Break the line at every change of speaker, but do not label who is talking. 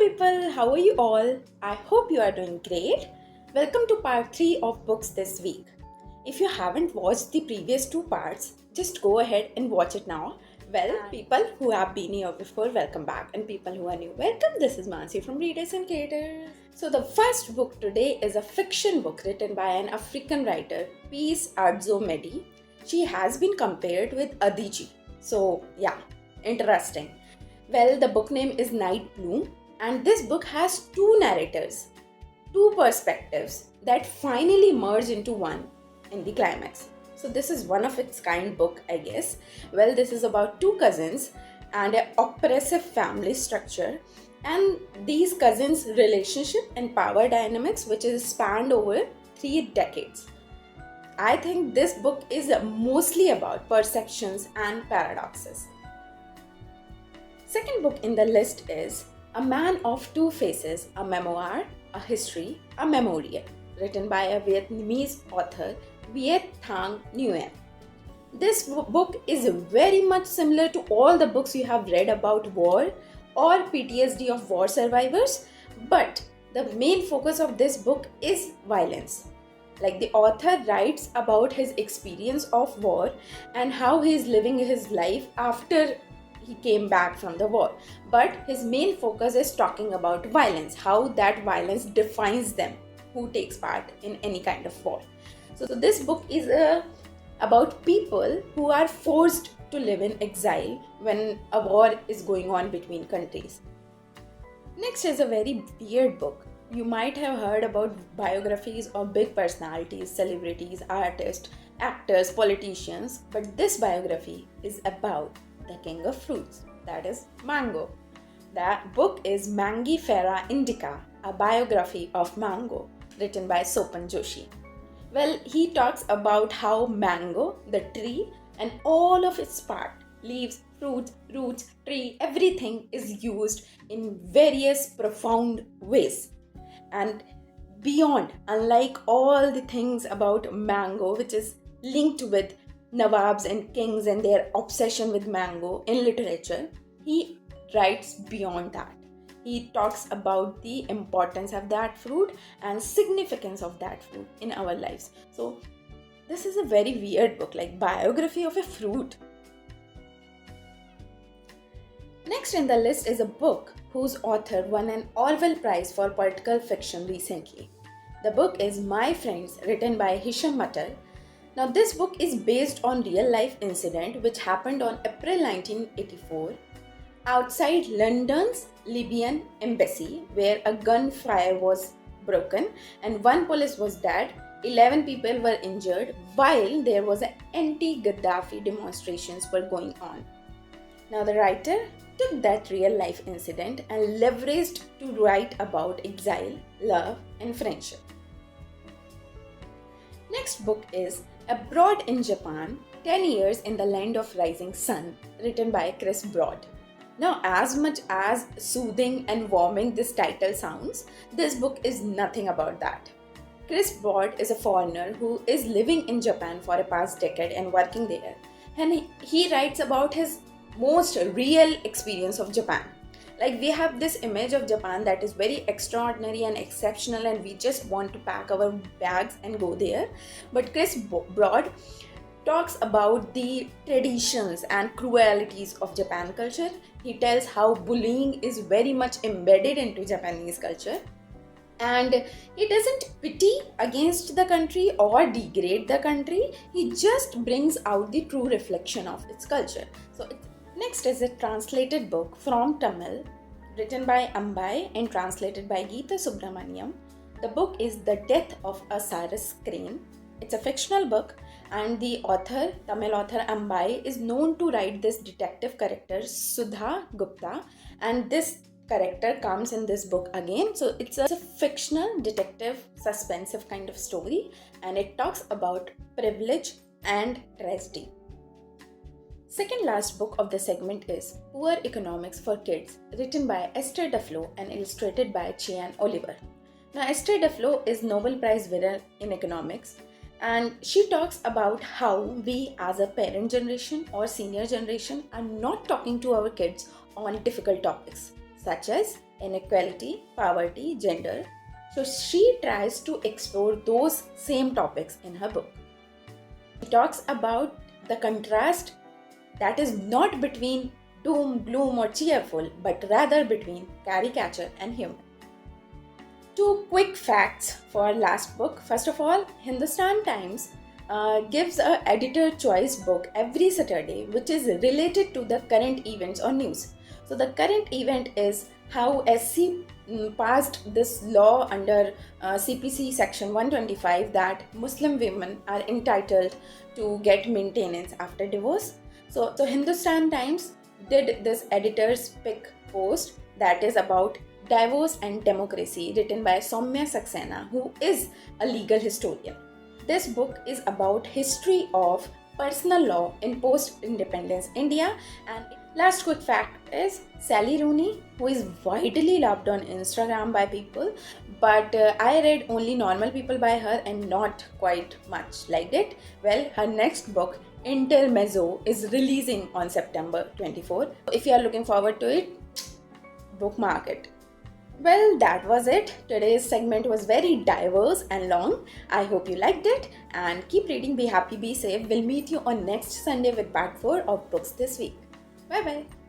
people, how are you all? I hope you are doing great. Welcome to part 3 of books this week. If you haven't watched the previous two parts, just go ahead and watch it now. Well, people who have been here before, welcome back, and people who are new, welcome. This is Mansi from Readers and Creators. So, the first book today is a fiction book written by an African writer, Peace Adzo Medi. She has been compared with Aditi. So, yeah, interesting. Well, the book name is Night Bloom, and this book has two narrators, two perspectives that finally merge into one in the climax. So, this is one of its kind book, I guess. Well, this is about two cousins and an oppressive family structure, and these cousins' relationship and power dynamics, which is spanned over 3 decades. I think this book is mostly about perceptions and paradoxes. Second book in the list is A Man of Two Faces, a memoir, a history, a memorial, written by a Vietnamese author, Viet Thanh Nguyen. This book is very much similar to all the books you have read about war or PTSD of war survivors, but the main focus of this book is violence. Like, the author writes about his experience of war and how he is living his life after he came back from the war, but his main focus is talking about violence, how that violence defines them who takes part in any kind of war. So this book is about people who are forced to live in exile when a war is going on between countries. Next is a very weird book. You might have heard about biographies of big personalities, celebrities, artists, actors, politicians, but this biography is about the king of fruits, that is mango. That book is Mangifera Indica, a biography of mango, written by Sopan Joshi. Well, he talks about how mango, the tree, and all of its part, leaves, fruits, roots, tree, everything is used in various profound ways. And beyond, unlike all the things about mango, which is linked with Nawabs and kings and their obsession with mango in literature, he writes beyond that. He talks about the importance of that fruit and significance of that fruit in our lives. So this is a very weird book, like biography of a fruit. Next in the list is a book whose author won an Orwell Prize for political fiction recently. The book is My Friends, written by Hisham Matar. Now, this book is based on real-life incident which happened on April 1984 outside London's Libyan embassy, where a gunfire was broken and one police was dead, 11 people were injured while there was an anti-Gaddafi demonstrations were going on. Now, the writer took that real-life incident and leveraged to write about exile, love, and friendship. Next book is Abroad in Japan, 10 Years in the Land of Rising Sun, written by Chris Broad. Now, as much as soothing and warming this title sounds, this book is nothing about that. Chris Broad is a foreigner who is living in Japan for a past decade and working there, and he writes about his most real experience of Japan. Like, we have this image of Japan that is very extraordinary and exceptional, and we just want to pack our bags and go there. But Chris Broad talks about the traditions and cruelties of Japan culture. He tells how bullying is very much embedded into Japanese culture. And he doesn't pity against the country or degrade the country. He just brings out the true reflection of its culture. So next is a translated book from Tamil, written by Ambai and translated by Geeta Subramaniam. The book is The Death of a Cyrus Crane. It's a fictional book, and the author, Tamil author Ambai, is known to write this detective character Sudha Gupta, and this character comes in this book again. So it's a fictional detective suspensive kind of story, and it talks about privilege and tragedy. Second last book of the segment is Poor Economics for Kids, written by Esther Duflo and illustrated by Cheyenne Oliver. Now, Esther Duflo is Nobel Prize winner in economics, and she talks about how we as a parent generation or senior generation are not talking to our kids on difficult topics such as inequality, poverty, gender. So she tries to explore those same topics in her book. She talks about the contrast that is not between doom, gloom, or cheerful, but rather between caricature and humor. Two quick facts for our last book. First of all, Hindustan Times gives a editor choice book every Saturday which is related to the current events or news. So the current event is how SC passed this law under CPC section 125 that Muslim women are entitled to get maintenance after divorce. So Hindustan Times did this editor's pick post that is about Divorce and Democracy, written by Soumya Saxena, who is a legal historian. This book is about history of personal law in post-independence India. And last quick fact is Sally Rooney, who is widely loved on Instagram by people, but I read only normal people by her and not quite much liked it. Well, her next book, Intermezzo, is releasing on September 24. If you are looking forward to it, bookmark it. Well, that was it. Today's segment was very diverse and long. I hope you liked it and keep reading, be happy, be safe. We'll meet you on next Sunday with part 4 of Books This Week. Bye bye.